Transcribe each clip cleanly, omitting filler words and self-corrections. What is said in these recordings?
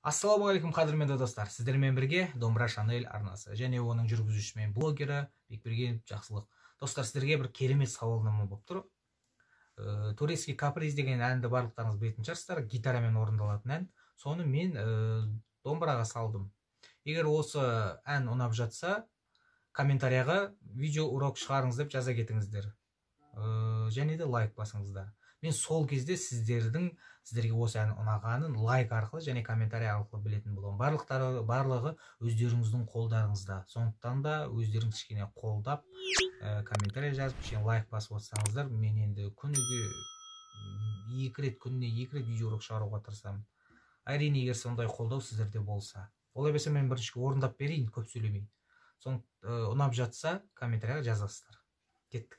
Ассалаумағалейкум қадірменді достар, сіздермен бірге Домбыра Шанель арнасы және оның жүргізушісі мен блогері Бекберген Жақсылық. Достар, сіздерге бір керемет сауалнама болып тұр. Турецкий каприз деген әнді барлықтарыңыз білетін шығарсыздар, гитарамен орындалатын ән. Соны мен домбыраға салдым. Егер осы ән ұнап жатса, комментарияға видео урок шығарыңыз деп жаза кетіңіздер. Және де лайк басыңыздар. Мен сол кезде сіздерге осы ән ұнағанын лайк арқылы және комментарий арқылы білетін боламын. Барлығы өздеріңіздің қолдарыңызда. Сондықтан да өздеріңіз кішкене қолдап, комментарий жазып, кішкене лайк басып отырсаңыздар, мен енді күніне 2 рет видео урок шығаруға тырысамын. Әрине, егер сондай қолдау сіздерде болса. Олай болса мен бірінші орындап берейін, көп сөйлемейін. Ұнап жатса, комментарияға жазасыздар. Кеттік.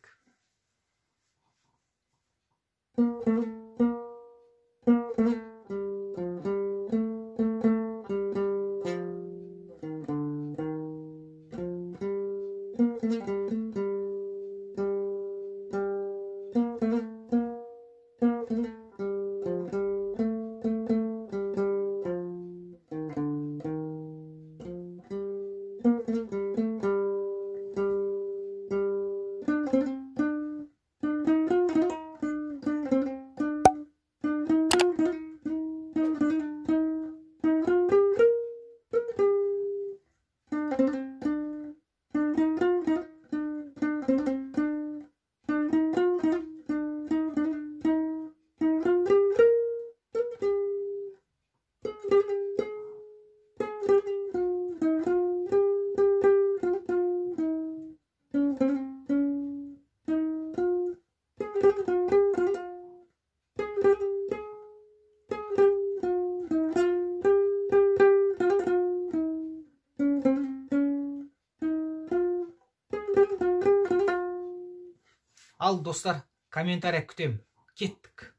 Ал достар, комментария күтем. Кеттік.